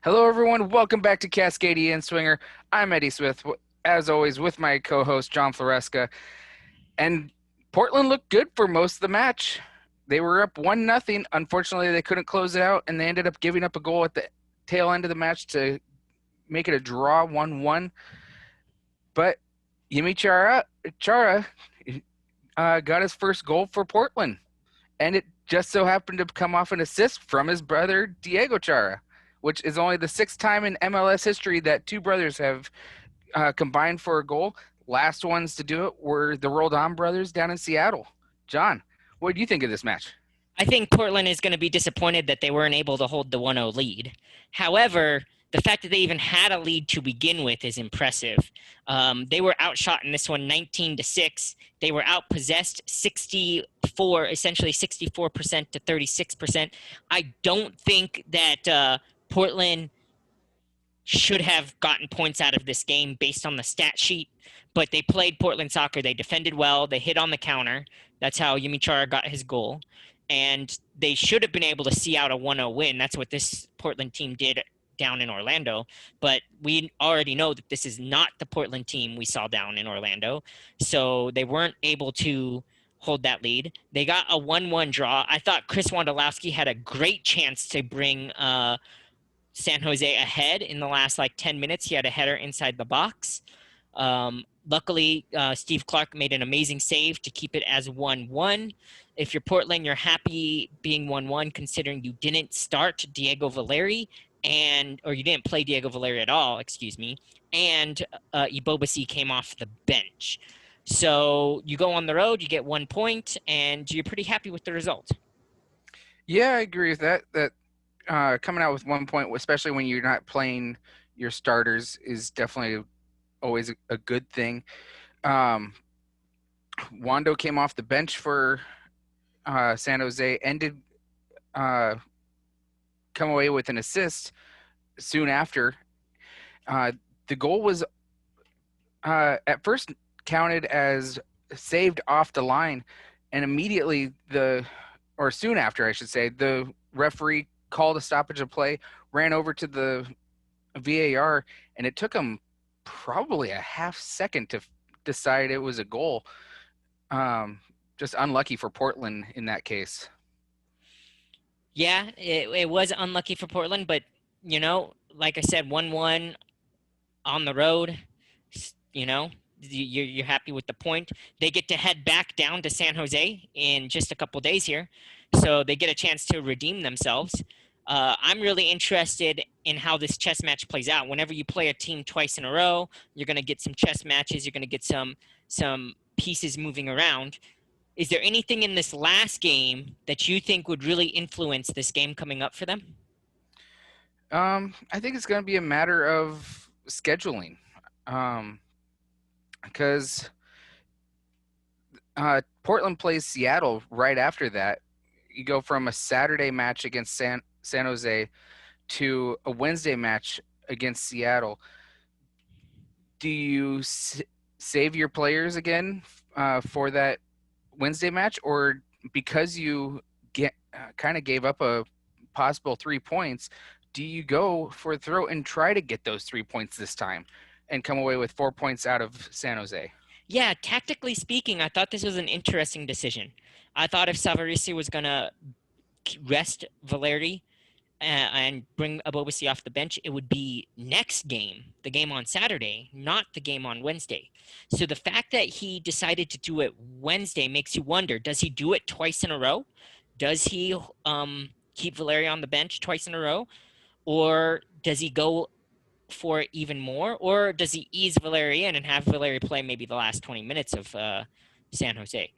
Hello, everyone. Welcome back to Cascadia Inswinger. I'm Eddie Smith, as always, with my co-host John Floresca. And Portland looked good for most of the match. They were up 1-0. Unfortunately, they couldn't close it out, and they ended up giving up a goal at the tail end of the match to make it a draw, 1-1. But Chara got his first goal for Portland, and it just so happened to come off an assist from his brother Diego Chara, which is only the sixth time in MLS history that two brothers have combined for a goal. Last ones to do it were the Roldan brothers down in Seattle. John, what do you think of this match? I think Portland is going to be disappointed that they weren't able to hold the 1-0 lead. However, the fact that they even had a lead to begin with is impressive. They were outshot in this one 19-6. They were outpossessed 64% to 36%. I don't think that Portland should have gotten points out of this game based on the stat sheet, but they played Portland soccer. They defended well. They hit on the counter. That's how Yimi Chara got his goal. And they should have been able to see out a 1-0 win. That's what this Portland team did down in Orlando. But we already know that this is not the Portland team we saw down in Orlando. So they weren't able to hold that lead. They got a 1-1 draw. I thought Chris Wondolowski had a great chance to bring San Jose ahead in the last 10 minutes. He had a header inside the box. Luckily, Steve Clark made an amazing save to keep it as 1-1. If you're Portland, you're happy being 1-1 considering you didn't start Diego Valeri or you didn't play Diego Valeri at all, excuse me, and Ibobasi came off the bench. So you go on the road, you get 1 point, and you're pretty happy with the result. Yeah, I agree with that. That coming out with 1 point, especially when you're not playing your starters, is definitely always a good thing. Wando came off the bench for San Jose and did come away with an assist soon after. The goal was at first counted as saved off the line, and immediately or soon after, I should say, the referee called a stoppage of play, ran over to the VAR, and it took him probably a half second to decide it was a goal. Just unlucky for Portland in that case. Yeah, it was unlucky for Portland, but, like I said, 1-1 on the road, you're happy with the point. They get to head back down to San Jose in just a couple days here, so they get a chance to redeem themselves. I'm really interested in how this chess match plays out. Whenever you play a team twice in a row, you're going to get some chess matches. You're going to get some pieces moving around. Is there anything in this last game that you think would really influence this game coming up for them? I think it's going to be a matter of scheduling, because Portland plays Seattle right after that. You go from a Saturday match against San Jose to a Wednesday match against Seattle. Do you save your players again for that Wednesday match, or because you kind of gave up a possible 3 points, do you go for a throw and try to get those 3 points this time and come away with 4 points out of San Jose? Yeah, tactically speaking, I thought this was an interesting decision. I thought if Savarese was going to rest Valeri and bring Abobasi off the bench, it would be next game, the game on Saturday, not the game on Wednesday. So the fact that he decided to do it Wednesday makes you wonder, does he do it twice in a row? Does he keep Valeri on the bench twice in a row? Or does he go for even more? Or does he ease Valeri in and have Valeri play maybe the last 20 minutes of San Jose?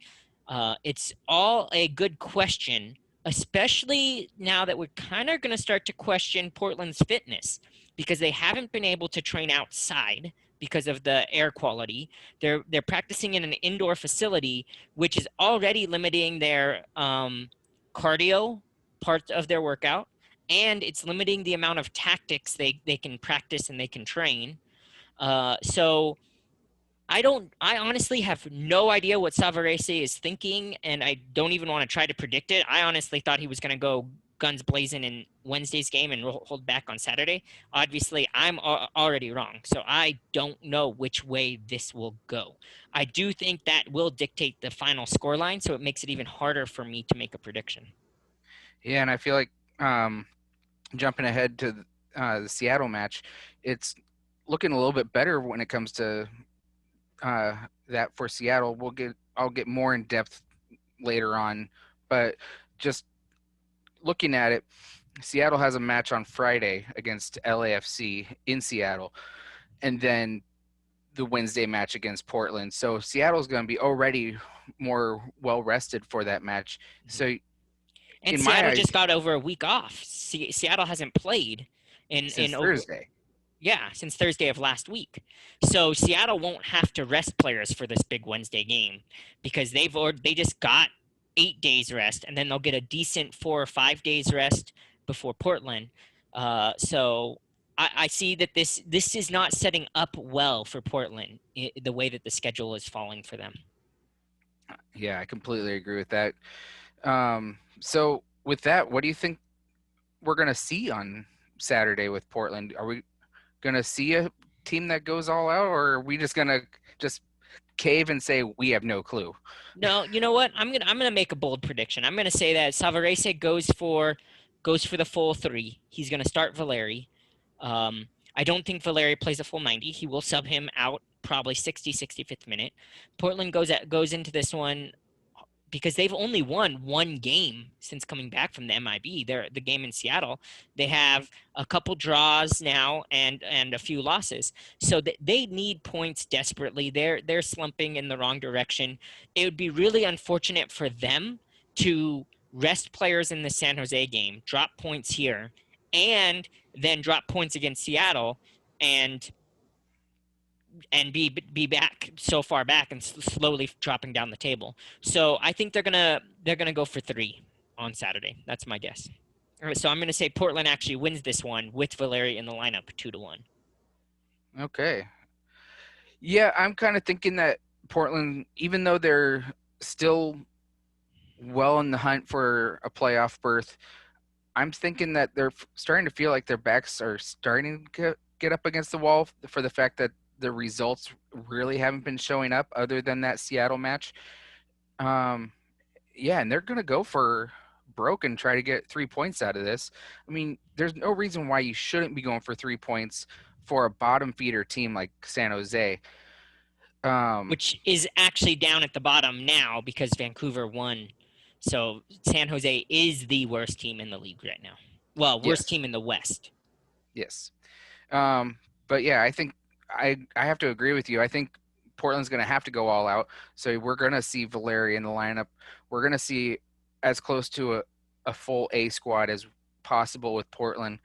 It's all a good question, especially now that we're kind of going to start to question Portland's fitness because they haven't been able to train outside because of the air quality. They're practicing in an indoor facility, which is already limiting their cardio part of their workout, and it's limiting the amount of tactics they can practice and they can train. So I honestly have no idea what Savarese is thinking, and I don't even want to try to predict it. I honestly thought he was going to go guns blazing in Wednesday's game and hold back on Saturday, obviously I'm already wrong. So I don't know which way this will go. I do think that will dictate the final scoreline, so it makes it even harder for me to make a prediction. Yeah, and I feel like jumping ahead to the Seattle match, it's looking a little bit better when it comes to uh, that for Seattle. I'll get more in depth later on, but just looking at it, Seattle has a match on Friday against LAFC in Seattle, and then the Wednesday match against Portland. So Seattle's going to be already more well rested for that match. So And in my Seattle just eyes, got over a week off. Seattle hasn't played in since over Thursday. yeah, since Thursday of last week. So Seattle won't have to rest players for this big Wednesday game because they just got 8 days rest, and then they'll get a decent 4 or 5 days rest before Portland. So I see that this is not setting up well for Portland, the way that the schedule is falling for them. Yeah, I completely agree with that. So with that, what do you think we're going to see on Saturday with Portland? Are we going to see a team that goes all out, or are we just going to just cave and say we have no clue? No, you know what? I'm gonna make a bold prediction. I'm gonna say that Savarese goes for the full three. He's gonna start Valeri. I don't think Valeri plays a full 90. He will sub him out probably 60, 65th minute. Portland goes into this one because they've only won one game since coming back from the MIB. They're the game in Seattle. They have a couple draws now and a few losses. So they need points desperately. They're slumping in the wrong direction. It would be really unfortunate for them to rest players in the San Jose game, drop points here, and then drop points against Seattle and be back so far back and slowly dropping down the table. So I think they're gonna go for three on Saturday. That's my guess. All right, so I'm gonna say Portland actually wins this one with Valeri in the lineup 2-1. Okay. Yeah, I'm kind of thinking that Portland, even though they're still well in the hunt for a playoff berth, I'm thinking that they're starting to feel like their backs are starting to get up against the wall for the fact that the results really haven't been showing up other than that Seattle match. Um, yeah, and they're going to go for broke and try to get 3 points out of this. I mean, there's no reason why you shouldn't be going for 3 points for a bottom feeder team like San Jose. Which is actually down at the bottom now because Vancouver won. So San Jose is the worst team in the league right now. Well, worst Yes, team in the West. yes. Um, but yeah, I think I have to agree with you. I think Portland's going to have to go all out. So we're going to see Valeri in the lineup. We're going to see as close to a full A squad as possible with Portland.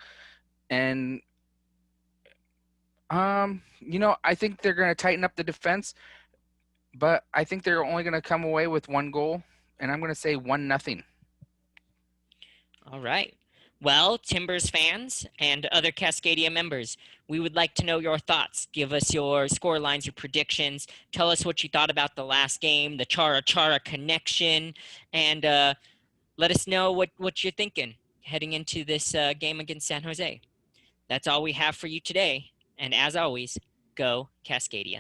And I think they're going to tighten up the defense, but I think they're only going to come away with one goal, and I'm going to say 1-0. All right. Well, Timbers fans and other Cascadia members, we would like to know your thoughts. Give us your score lines, your predictions. Tell us what you thought about the last game, the Chara connection, and let us know what you're thinking heading into this game against San Jose. That's all we have for you today. And as always, go Cascadia.